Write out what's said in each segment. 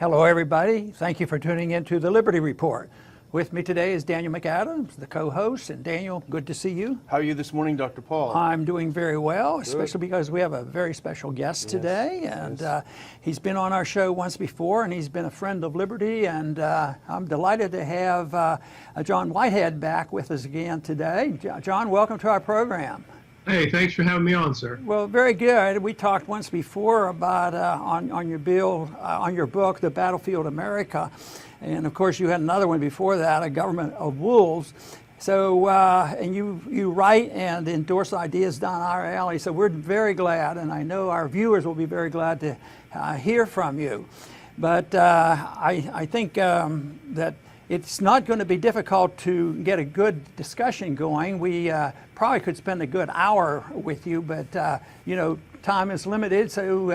Hello, everybody. Thank you for tuning in to the Liberty Report. With me today is Daniel McAdams, the co-host. And Daniel, good to see you. How are you this morning, Dr. Paul? I'm doing very well, especially because we have a very special guest today. And he's been on our show once before, and he's been a friend of Liberty. And I'm delighted to have John Whitehead back with us again today. John, welcome to our program. Hey, thanks for having me on, sir. Well, very good. We talked once before about on your book, The Battlefield America, and of course you had another one before that, A Government of Wolves. So, and you write and endorse ideas down our alley. So we're very glad, and I know our viewers will be very glad to hear from you. But I think that it's not going to be difficult to get a good discussion going. We probably could spend a good hour with you, but you know, time is limited, so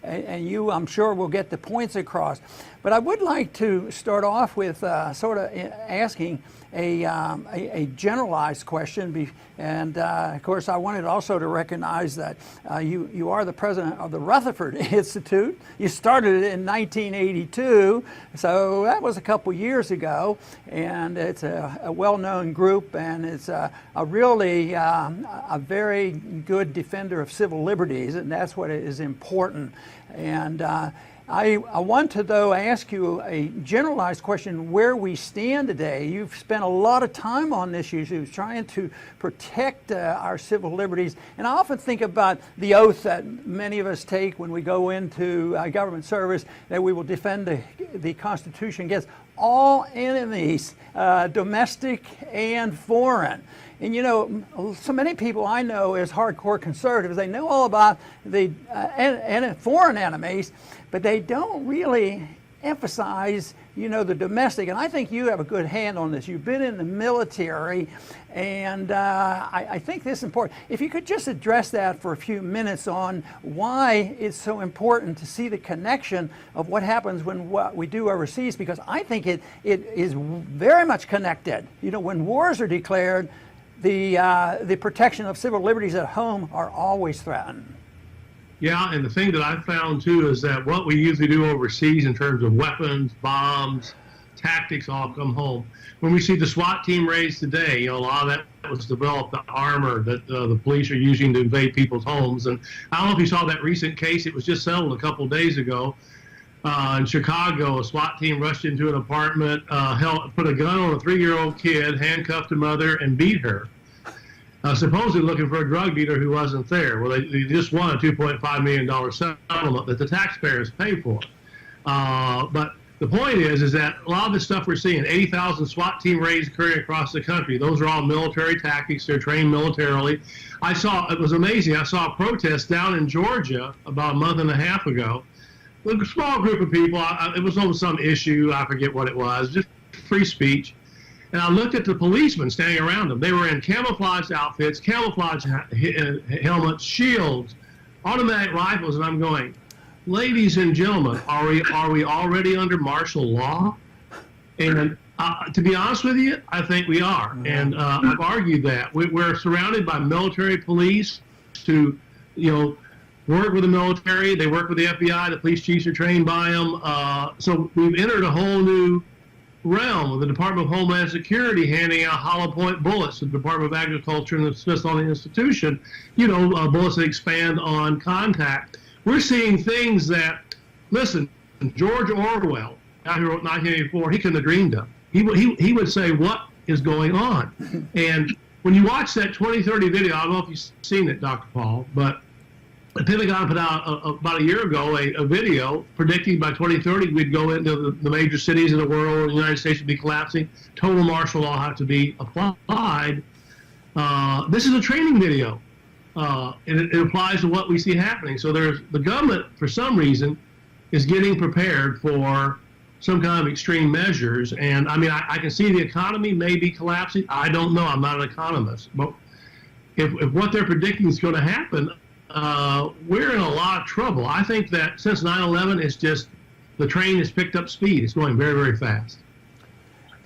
and you, I'm sure, will get the points across. But I would like to start off with sort of asking a generalized question, and of course I wanted also to recognize that you are the president of the Rutherford Institute. You started it in 1982, so that was a couple years ago, and it's a well-known group, and it's a really a very good defender of civil liberties, and that's what is important. And I want to, though, ask you a generalized question where we stand today. You've spent a lot of time on this issue, trying to protect our civil liberties. And I often think about the oath that many of us take when we go into government service, that we will defend the Constitution against all enemies, domestic and foreign. And you know, so many people I know as hardcore conservatives, they know all about the foreign enemies, but they don't really emphasize, you know, the domestic. And I think you have a good hand on this. You've been in the military, and I think this is important. If you could just address that for a few minutes on why it's so important to see the connection of what happens when what we do overseas, because I think it is very much connected. You know, when wars are declared, the protection of civil liberties at home are always threatened. Yeah, and the thing that I found too is that what we usually do overseas in terms of weapons, bombs, tactics all come home. When we see the SWAT team raids today, you know, a lot of that was developed, the armor that the police are using to invade people's homes. And I don't know if you saw that recent case, it was just settled a couple of days ago. In Chicago, a SWAT team rushed into an apartment, put a gun on a 3-year-old kid, handcuffed her mother, and beat her. Supposedly looking for a drug dealer who wasn't there. Well, they just won a $2.5 million settlement that the taxpayers pay for. But the point is that a lot of the stuff we're seeing, 80,000 SWAT team raids occurring across the country, those are all military tactics. They're trained militarily. It was amazing. I saw a protest down in Georgia about a month and a half ago. A small group of people, it was over some issue, I forget what it was, just free speech. And I looked at the policemen standing around them. They were in camouflage outfits, camouflage helmets, shields, automatic rifles, and I'm going, ladies and gentlemen, are we already under martial law? And to be honest with you, I think we are. And I've argued that. We're surrounded by military police to, you know, work with the military. They work with the FBI. The police chiefs are trained by them. So we've entered a whole new realm of the Department of Homeland Security handing out hollow point bullets to the Department of Agriculture and the Smithsonian Institution, you know, bullets that expand on contact. We're seeing things that, listen, George Orwell, guy who wrote 1984, he couldn't have dreamed of. He would say, what is going on? And when you watch that 2030 video, I don't know if you've seen it, Dr. Paul, but the Pentagon put out about a year ago a video predicting by 2030 we'd go into the major cities in the world, the United States would be collapsing, total martial law had to be applied. This is a training video, and it applies to what we see happening. So the government, for some reason, is getting prepared for some kind of extreme measures. And I mean, I can see the economy may be collapsing. I don't know. I'm not an economist. But if what they're predicting is going to happen, we're in a lot of trouble. I think that since 9/11, it's just the train has picked up speed. It's going very, very fast.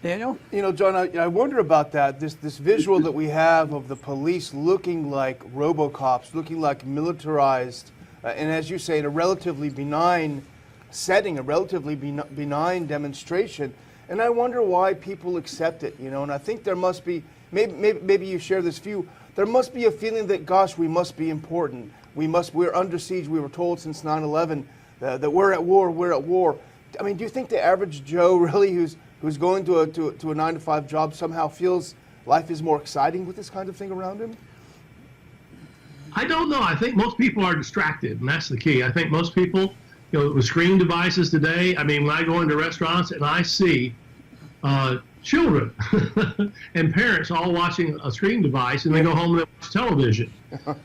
Daniel? You know, John, I wonder about that, this visual that we have of the police looking like RoboCops, looking like militarized, and as you say, in a relatively benign setting, a relatively benign demonstration. And I wonder why people accept it, you know. And I think there must be, maybe you share this view, there must be a feeling that, gosh, we must be important. We're under siege. We were told since 9/11 that we're at war. I mean, do you think the average Joe really who's going to a 9-to-5 job somehow feels life is more exciting with this kind of thing around him? I don't know. I think most people are distracted, and that's the key. I think most people, with screen devices today, I mean, when I go into restaurants and I see children and parents all watching a screen device, and they go home and they watch television.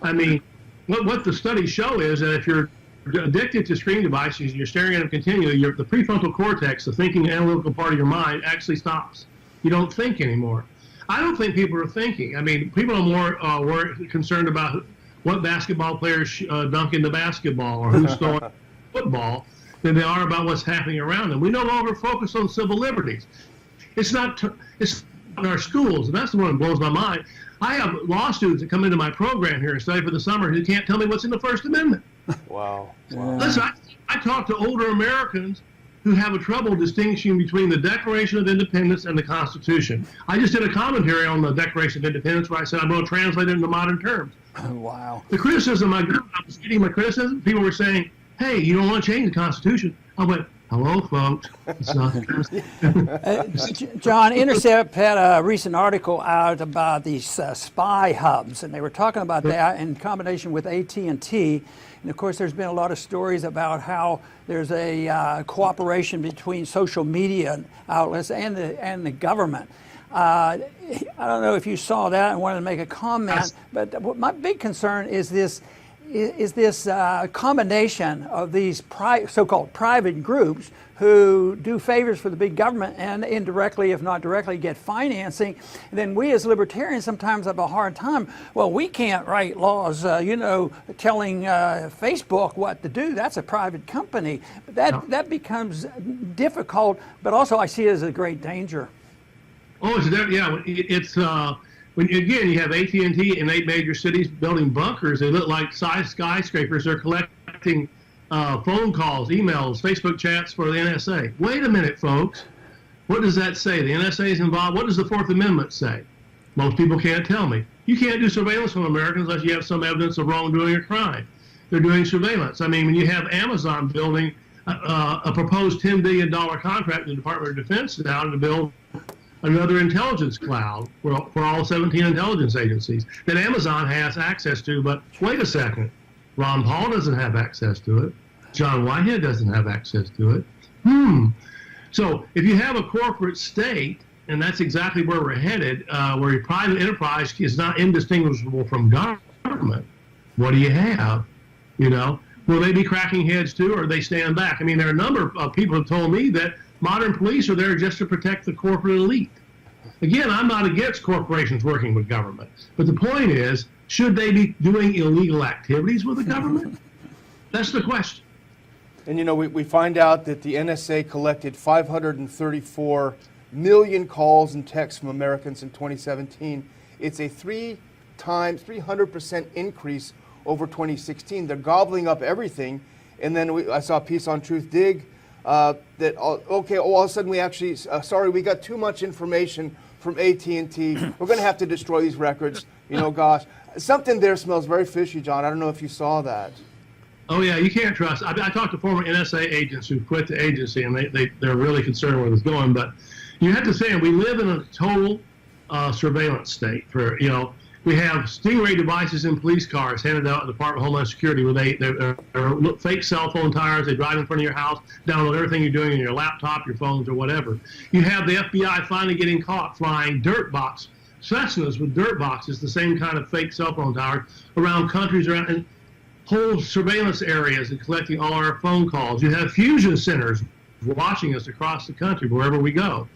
I mean, what the studies show is that if you're addicted to screen devices, you're staring at them continually, the prefrontal cortex, the thinking analytical part of your mind, actually stops. You don't think anymore. I don't think people are thinking. I mean, people are more concerned about what basketball players dunk into basketball or who's throwing football than they are about what's happening around them. We no longer focus on civil liberties. It's in our schools, and that's the one that blows my mind. I have law students that come into my program here and study for the summer who can't tell me what's in the First Amendment. Wow. Listen, I talk to older Americans who have a trouble distinguishing between the Declaration of Independence and the Constitution. I just did a commentary on the Declaration of Independence where I said I'm going to translate it into modern terms. Wow. The criticism I was getting, my criticism, people were saying, hey, you don't want to change the Constitution. I went, hello, folks. It's not the Constitution. John, Intercept had a recent article out about these spy hubs, and they were talking about that in combination with AT&T. And of course, there's been a lot of stories about how there's a cooperation between social media outlets and the government. I don't know if you saw that and wanted to make a comment, but my big concern is this combination of these so-called private groups who do favors for the big government and indirectly, if not directly, get financing. And then we as libertarians sometimes have a hard time. Well, we can't write laws, telling Facebook what to do. That's a private company. But that becomes difficult, but also I see it as a great danger. Oh, it's when again you have AT&T in 8 major cities building bunkers. They look like skyscrapers. They're collecting phone calls, emails, Facebook chats for the NSA. Wait a minute, folks. What does that say? The NSA is involved. What does the Fourth Amendment say? Most people can't tell me. You can't do surveillance on Americans unless you have some evidence of wrongdoing or crime. They're doing surveillance. I mean, when you have Amazon building a proposed $10 billion contract in the Department of Defense now to build another intelligence cloud for all 17 intelligence agencies that Amazon has access to. But wait a second, Ron Paul doesn't have access to it. John Whitehead doesn't have access to it. So if you have a corporate state, and that's exactly where we're headed, where your private enterprise is not indistinguishable from government, what do you have? Will they be cracking heads too, or they stand back? I mean, there are a number of people who have told me that modern police are there just to protect the corporate elite. Again, I'm not against corporations working with government, but the point is, should they be doing illegal activities with the government? That's the question. And we find out that the NSA collected 534 million calls and texts from Americans in 2017. It's a 300% increase over 2016. They're gobbling up everything. And then I saw a piece on Truth Dig that, all of a sudden we actually, we got too much information from AT&T. We're going to have to destroy these records. Gosh, something there smells very fishy, John. I don't know if you saw that. Oh, yeah, you can't trust. I talked to former NSA agents who quit the agency, and they're really concerned where it's going. But you have to say, we live in a total surveillance state. We have Stingray devices in police cars handed out at the Department of Homeland Security where they're fake cell phone tires. They drive in front of your house, download everything you're doing on your laptop, your phones, or whatever. You have the FBI finally getting caught flying dirt box Cessnas with dirt boxes, the same kind of fake cell phone towers, around countries, around whole surveillance areas and collecting all our phone calls. You have fusion centers watching us across the country wherever we go.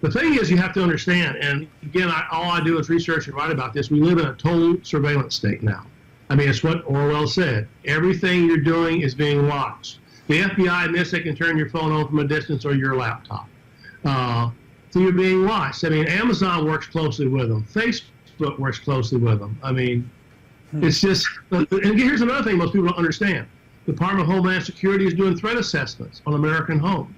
The thing is, you have to understand, and again, all I do is research and write about this. We live in a total surveillance state now. I mean, it's what Orwell said. Everything you're doing is being watched. The FBI admits they can turn your phone on from a distance or your laptop. So you're being watched. I mean, Amazon works closely with them. Facebook works closely with them. I mean, it's just, and here's another thing most people don't understand. The Department of Homeland Security is doing threat assessments on American homes.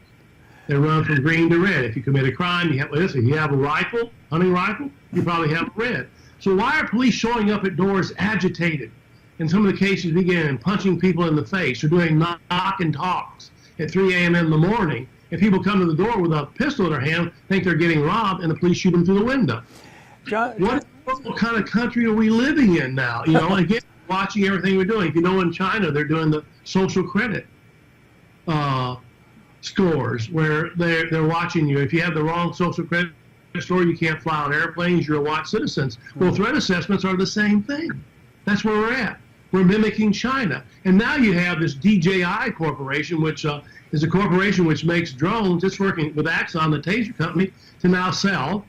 They run from green to red. If you commit a crime, you have a rifle, hunting rifle, you probably have a red. So why are police showing up at doors agitated? In some of the cases, begin punching people in the face or doing knock and talks at 3 a.m. in the morning. And people come to the door with a pistol in their hand, think they're getting robbed, and the police shoot them through the window. What kind of country are we living in now? You know, again, watching everything we're doing. If you know, in China, they're doing the social credit scores where they're watching you. If you have the wrong social credit score, you can't fly on airplanes. You're a watch citizen. Well, threat assessments are the same thing. That's where we're at. We're mimicking China. And now you have this DJI corporation, which is a corporation which makes drones. It's working with Axon, the taser company, to now sell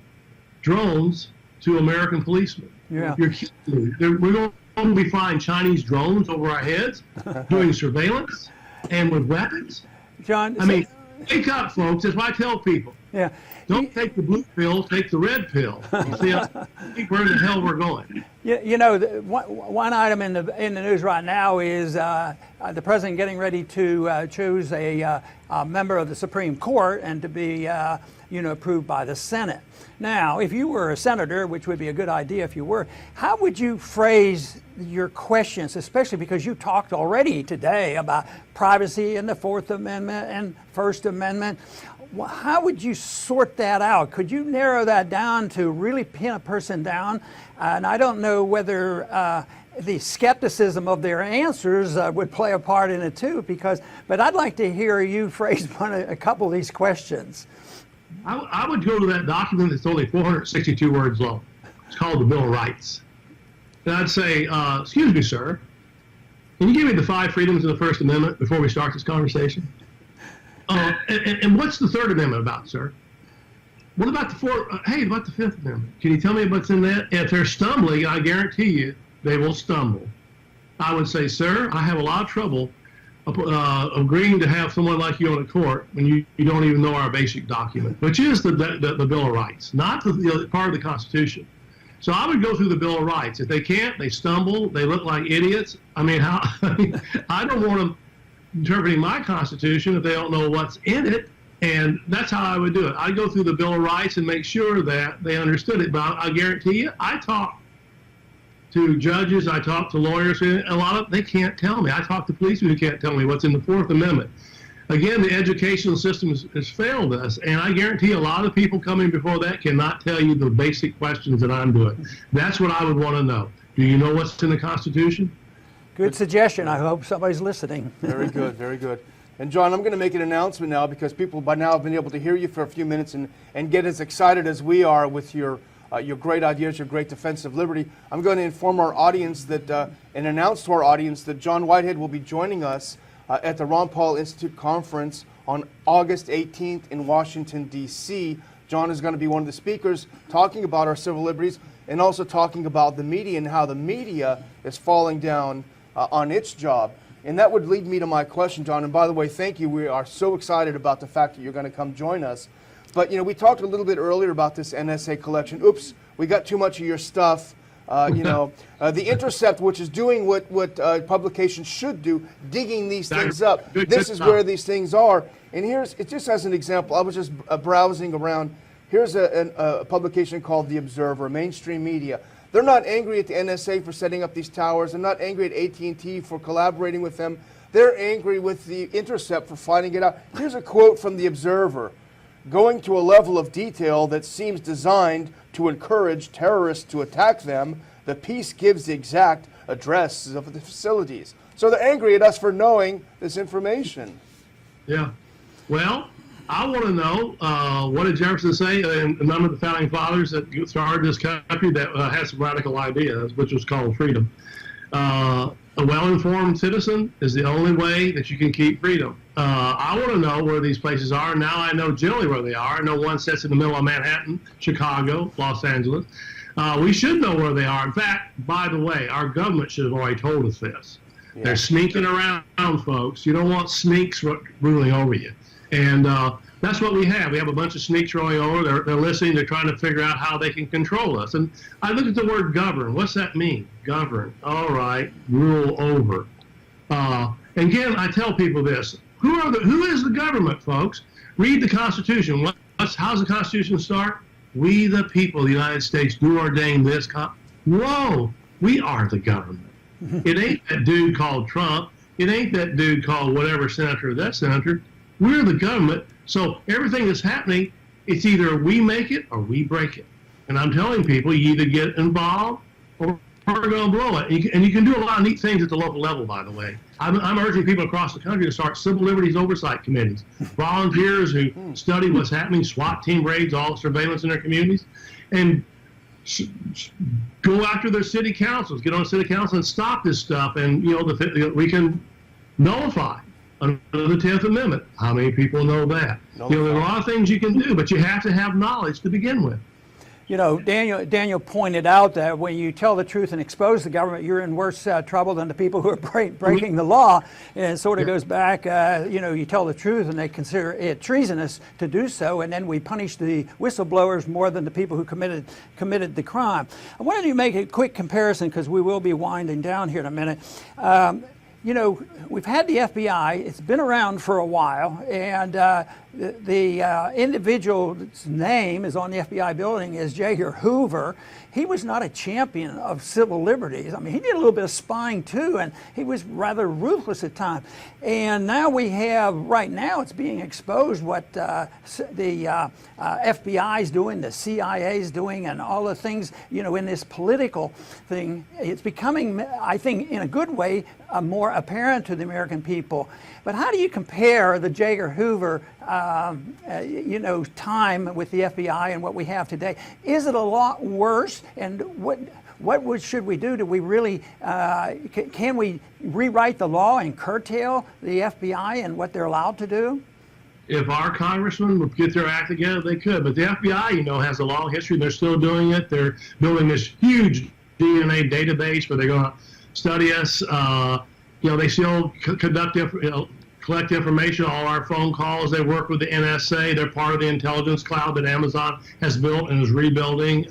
drones to American policemen. Yeah. You're kidding me. We're going to be flying Chinese drones over our heads, doing surveillance, and with weapons. John, I mean, wake up, folks. That's why I tell people. Yeah. Don't take the blue pill, take the red pill. You see, I think where in the hell we're going. You know, one item in the news right now is the president getting ready to choose a member of the Supreme Court and to be, approved by the Senate. Now, if you were a senator, which would be a good idea if you were, how would you phrase your questions, especially because you talked already today about privacy and the Fourth Amendment and First Amendment? How would you sort that out? Could you narrow that down to really pin a person down? And I don't know whether the skepticism of their answers would play a part in it too, but I'd like to hear you phrase a couple of these questions. I would go to that document that's only 462 words long. It's called the Bill of Rights. And I'd say, excuse me, sir, can you give me the 5 freedoms of the First Amendment before we start this conversation? And what's the Third Amendment about, sir? What about the about the Fifth Amendment? Can you tell me what's in that? If they're stumbling, I guarantee you they will stumble. I would say, sir, I have a lot of trouble agreeing to have someone like you on a court when you don't even know our basic document, which is the Bill of Rights, not the part of the Constitution. So I would go through the Bill of Rights. If they can't, they stumble, they look like idiots. I mean, I don't want them interpreting my Constitution if they don't know what's in it, and that's how I would do it. I'd go through the Bill of Rights and make sure that they understood it. But I guarantee you, I talk to judges, I talk to lawyers, and a lot of they can't tell me. I talk to policemen who can't tell me what's in the Fourth Amendment. Again, the educational system has failed us, and I guarantee a lot of people coming before that cannot tell you the basic questions that I'm doing. That's what I would want to know. Do you know what's in the Constitution? Good suggestion. I hope somebody's listening. Very good, very good. And John, I'm going to make an announcement now because people by now have been able to hear you for a few minutes and get as excited as we are with your great ideas, your great defense of liberty. I'm going to inform our audience that and announce to our audience that John Whitehead will be joining us at the Ron Paul Institute Conference on August 18th in Washington, D.C. John is going to be one of the speakers talking about our civil liberties and also talking about the media and how the media is falling down on its job. And that would lead me to my question, John. And by the way, thank you. We are so excited about the fact that you're going to come join us. But, we talked a little bit earlier about this NSA collection. Oops, we got too much of your stuff. The Intercept, which is doing what publications should do, digging these things up. This is where these things are. And it just as an example, I was just browsing around. Here's a publication called The Observer, mainstream media. They're not angry at the NSA for setting up these towers. They're not angry at AT&T for collaborating with them. They're angry with the Intercept for finding it out. Here's a quote from The Observer. Going to a level of detail that seems designed to encourage terrorists to attack them, the piece gives the exact addresses of the facilities. So they're angry at us for knowing this information. Yeah. Well, I want to know, what did Jefferson say, and a number of the founding fathers that started this country that had some radical ideas, which was called freedom. A well-informed citizen is the only way that you can keep freedom. I want to know where these places are. Now I know generally where they are. I know one sits in the middle of Manhattan, Chicago, Los Angeles. We should know where they are. In fact, by the way, our government should have already told us this. Yeah. They're sneaking around, folks. You don't want sneaks ruling over you. And that's what we have. We have a bunch of sneaks rolling over. They're listening. They're trying to figure out how they can control us. And I look at the word govern. What's that mean? Govern. All right. Rule over. And again, I tell people this: who is the government, folks? Read the Constitution. How's the Constitution start? We, the people of the United States, do ordain this. Whoa, we are the government. It ain't that dude called Trump. It ain't that dude called whatever senator or that senator. We're the government. So everything that's happening, it's either we make it or we break it. And I'm telling people, you either get involved or we're going to blow it. And you can do a lot of neat things at the local level, by the way. I'm urging people across the country to start civil liberties oversight committees, volunteers who study what's happening, SWAT team raids, all the surveillance in their communities, and go after their city councils, get on city council and stop this stuff. And, we can nullify under the 10th Amendment. How many people know that? There are a lot of things you can do, but you have to have knowledge to begin with. Daniel pointed out that when you tell the truth and expose the government, you're in worse trouble than the people who are breaking the law. And it sort of goes back, you tell the truth and they consider it treasonous to do so, and then we punish the whistleblowers more than the people who committed the crime. I wanted to make a quick comparison because we will be winding down here in a minute. We've had the FBI. It's been around for a while, and the individual's name is on the FBI building is J. Edgar Hoover. He was not a champion of civil liberties. I mean, he did a little bit of spying too, and he was rather ruthless at times. And now right now it's being exposed what the FBI is doing, the CIA is doing, and all the things, in this political thing. It's becoming, I think, in a good way, more apparent to the American people. But how do you compare the J. Edgar Hoover, time with the FBI and what we have today? Is it a lot worse? And what should we do? Do we really, can we rewrite the law and curtail the FBI and what they're allowed to do? If our congressmen would get their act together, they could. But the FBI, has a long history. They're still doing it. They're building this huge DNA database where they're going to study us. They still collect information, all our phone calls. They work with the NSA. They're part of the intelligence cloud that Amazon has built and is rebuilding.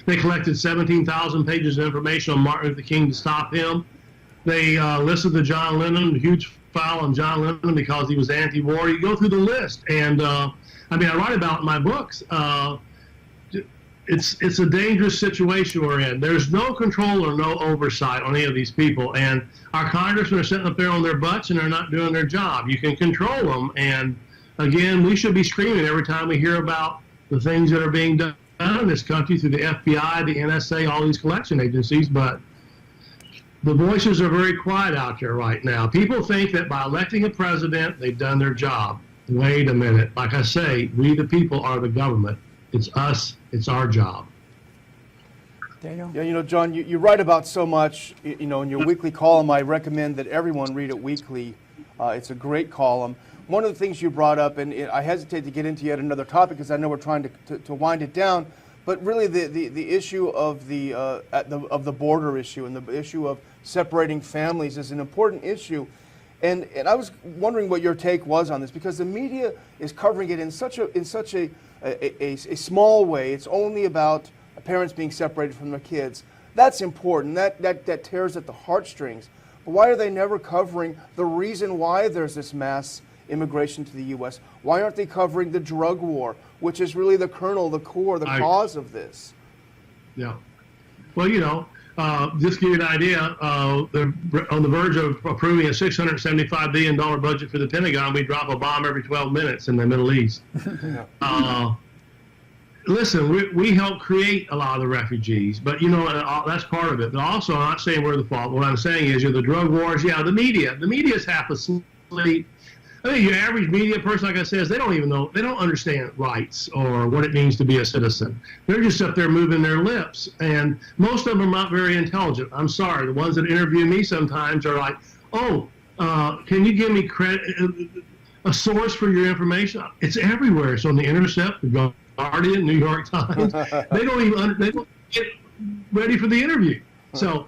They collected 17,000 pages of information on Martin Luther King to stop him. They listed the John Lennon, a huge file on John Lennon because he was anti-war. You go through the list. And I write about it in my books. It's a dangerous situation we're in. There's no control or no oversight on any of these people. And our congressmen are sitting up there on their butts and they're not doing their job. You can control them. And again, we should be screaming every time we hear about the things that are being done in this country through the FBI, the NSA, all these collection agencies. But the voices are very quiet out there right now. People think that by electing a president, they've done their job. Wait a minute. Like I say, we the people are the government. It's us. It's our job. Daniel? Yeah, John, you write about so much, in your weekly column. I recommend that everyone read it weekly. It's a great column. One of the things you brought up, and I hesitate to get into yet another topic because I know we're trying to wind it down, but really the issue of the border issue and the issue of separating families is an important issue. And I was wondering what your take was on this, because the media is covering it in such a small way. It's only about parents being separated from their kids. That's important. That tears at the heartstrings. But why are they never covering the reason why there's this mass immigration to the U.S.? Why aren't they covering the drug war, which is really the kernel, the core, the cause of this? Yeah. Well, just to give you an idea, they're on the verge of approving a $675 billion budget for the Pentagon. We drop a bomb every 12 minutes in the Middle East. Listen, we help create a lot of the refugees, but that's part of it. But also, I'm not saying we're the fault. What I'm saying is, the drug wars. Yeah, the media. The media is half asleep. I think your average media person, like I said, they don't even know. They don't understand rights or what it means to be a citizen. They're just up there moving their lips, and most of them are not very intelligent. I'm sorry. The ones that interview me sometimes are like, can you give me a source for your information? It's everywhere. It's on the Intercept, the Guardian, New York Times. They don't get ready for the interview. So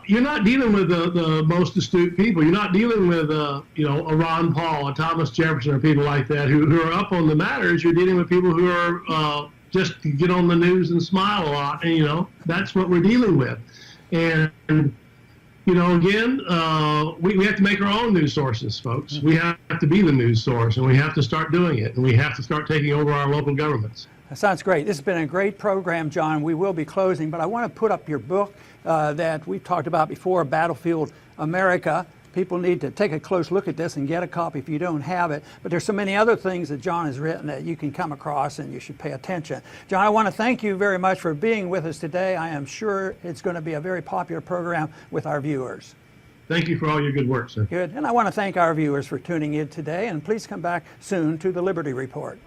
you're not dealing with the most astute people. You're not dealing with a Ron Paul, a Thomas Jefferson, or people like that who are up on the matters. You're dealing with people who are just to get on the news and smile a lot, and that's what we're dealing with. And You know, again, we have to make our own news sources, folks. We have to be the news source, and we have to start doing it, and we have to start taking over our local governments. That sounds great. This has been a great program, John. We will be closing, but I want to put up your book that we've talked about before, Battlefield America. People need to take a close look at this and get a copy if you don't have it. But there's so many other things that John has written that you can come across, and you should pay attention. John, I want to thank you very much for being with us today. I am sure it's going to be a very popular program with our viewers. Thank you for all your good work, sir. Good. And I want to thank our viewers for tuning in today. And please come back soon to the Liberty Report.